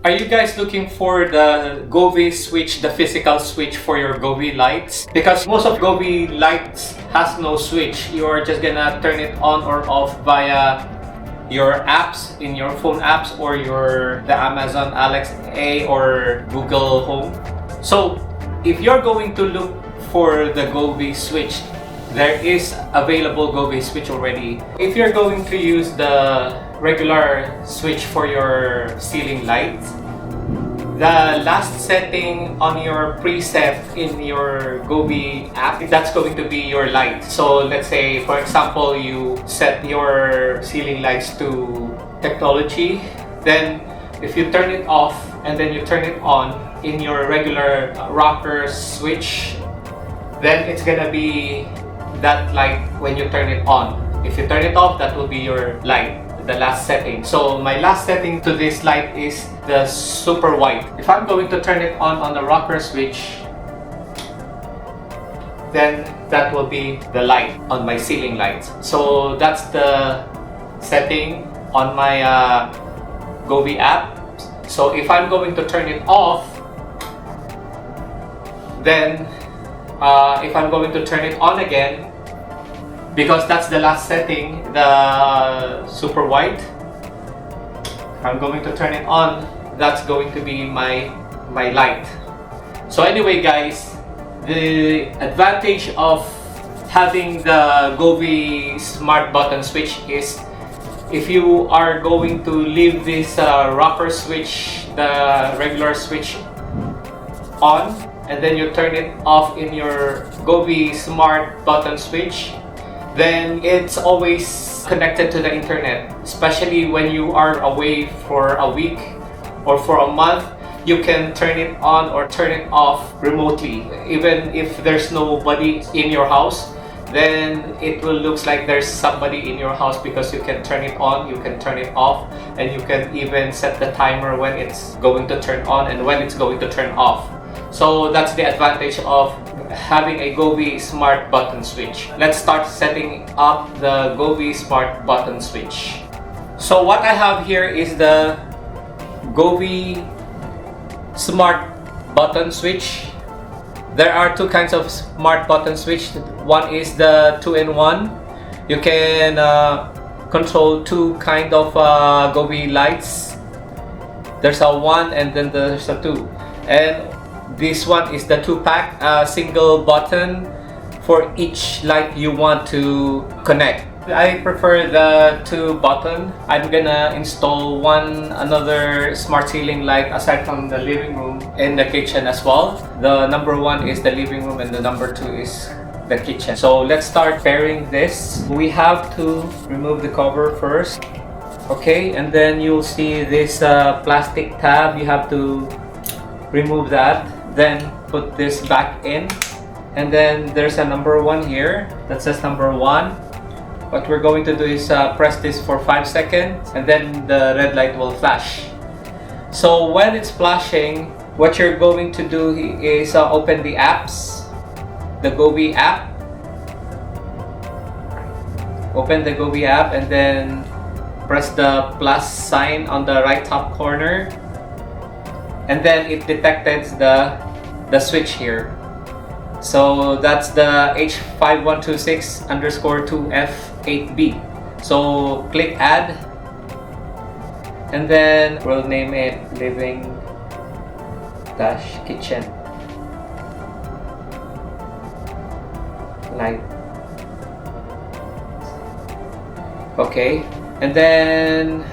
Are you guys looking for the Govee switch, the physical switch for your Govee lights? Because most of Govee lights has no switch. You are just gonna turn it on or off via your apps, in your phone apps, or the Amazon Alexa or Google Home. So if you're going to look for the Govee switch, there is available Govee switch already. If you're going to use the regular switch for your ceiling lights, the last setting on your preset in your Govee app, that's going to be your light. So let's say, for example, you set your ceiling lights to technology. Then if you turn it off and then you turn it on in your regular rocker switch, then it's gonna be that light when you turn it on. If you turn it off, that will be your light, the last setting. So my last setting to this light is the super white. If I'm going to turn it on the rocker switch, then that will be the light on my ceiling lights. So that's the setting on my Govee app. So if I'm going to turn it off, then if I'm going to turn it on again, because that's the last setting, the super white, I'm going to turn it on, that's going to be my light. So anyway guys, the advantage of having the Govee smart button switch is, if you are going to leave this rocker switch, the regular switch on, and then you turn it off in your Govee smart button switch, then it's always connected to the internet. Especially when you are away for a week or for a month, you can turn it on or turn it off remotely. Even if there's nobody in your house, then it will look like there's somebody in your house, because you can turn it on, you can turn it off, and you can even set the timer when it's going to turn on and when it's going to turn off. So that's the advantage of having a Govee smart button switch. Let's start setting up the Govee smart button switch. So what I have here is the Govee smart button switch. There are two kinds of smart button switch. One is the 2-in-1. You can control two kind of Govee lights. There's a 1 and then there's a 2. And this one is the 2-pack, single button for each light you want to connect. I prefer the 2 button. I'm gonna install another smart ceiling light aside from the living room and the kitchen as well. The number 1 is the living room and the number 2 is the kitchen. So let's start pairing this. We have to remove the cover first. Okay, and then you'll see this plastic tab. You have to remove that, then put this back in, and then there's a number 1 here that says number 1. What we're going to do is press this for 5 seconds, and then the red light will flash. So when it's flashing, what you're going to do is open the apps, the Govee app. Open the Govee app and then press the plus sign on the right top corner, and then it detected the switch here. So that's the H5126_2F8B. So click add, and then we'll name it living dash kitchen light. Okay, and then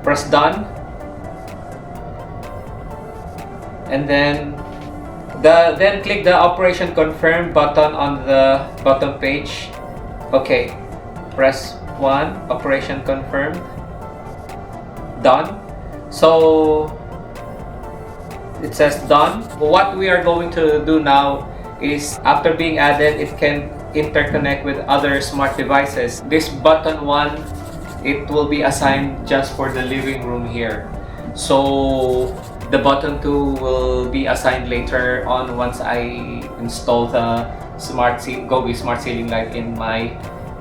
press done, and then click the operation confirm button on the bottom page. Okay, press 1, operation confirmed, done. So it says done. What we are going to do now is, after being added, it can interconnect with other smart devices. This button 1, it will be assigned just for the living room here. So the button 2 will be assigned later on once I install the Govee smart ceiling light in my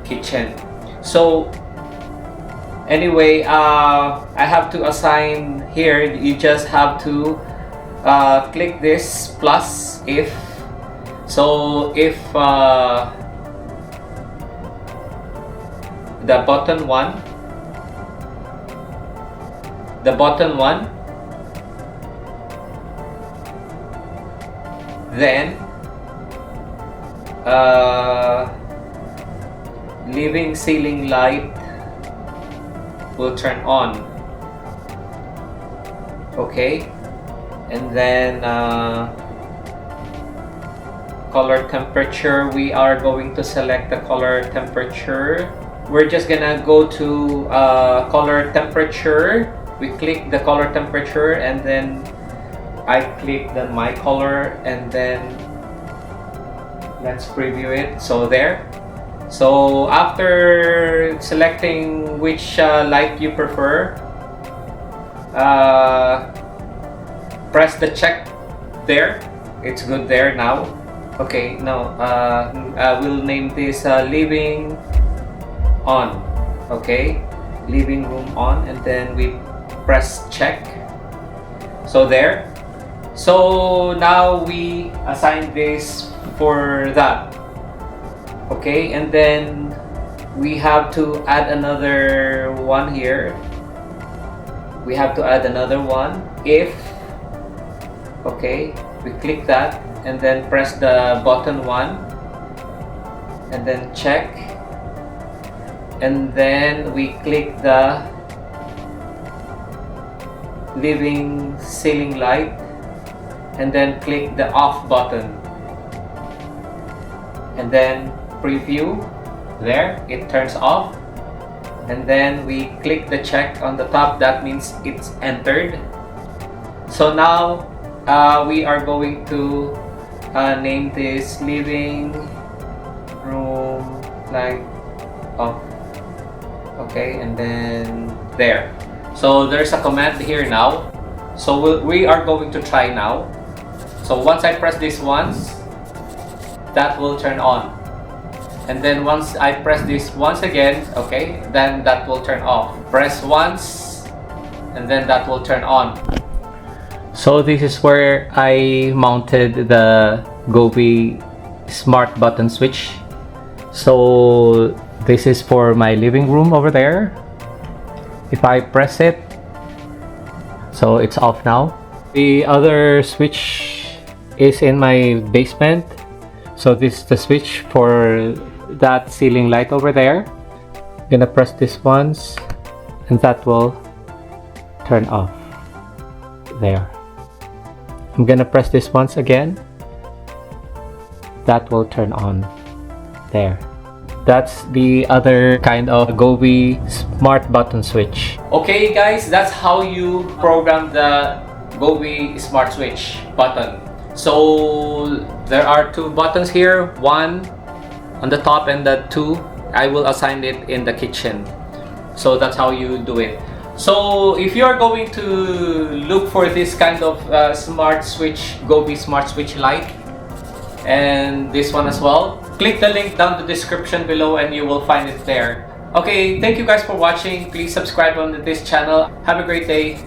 kitchen. So Anyway, I have to assign here. You just have to click this plus if. So if the button one, then living ceiling light will turn on. Okay, and then color temperature, we are going to select the color temperature. We're just gonna go to color temperature. We click the color temperature, and then I click the my color, and then let's preview it. So there. So after selecting which light you prefer, press the check there. It's good there now. Okay, now we'll name this living on. Okay, living room on, and then we press check. So there. So now we assign this for that. Okay, and then we have to add another one here. We have to add another one if. Okay, we click that and then press the button one and then check, and then we click the living ceiling light and then click the off button and then preview. There, it turns off, and then we click the check on the top. That means it's entered. So now we are going to name this living room light off. Okay, and then there. So there's a command here now. So we are going to try now. So once I press this once, that will turn on. And then once I press this once again, okay, then that will turn off. Press once, and then that will turn on. So this is where I mounted the Govee smart button switch. So this is for my living room over there. If I press it, so it's off now. The other switch is in my basement. So this is the switch for that ceiling light over there. I'm gonna press this once, and that will turn off. There. I'm gonna press this once again. That will turn on. There. That's the other kind of Govee smart button switch. Okay guys, that's how you program the Govee smart switch button. So there are two buttons here, one on the top and the two I will assign it in the kitchen. So that's how you do it. So if you are going to look for this kind of smart switch, Govee smart switch light, and this one as well, click the link down the description below and you will find it there. Okay, thank you guys for watching. Please subscribe on this channel. Have a great day.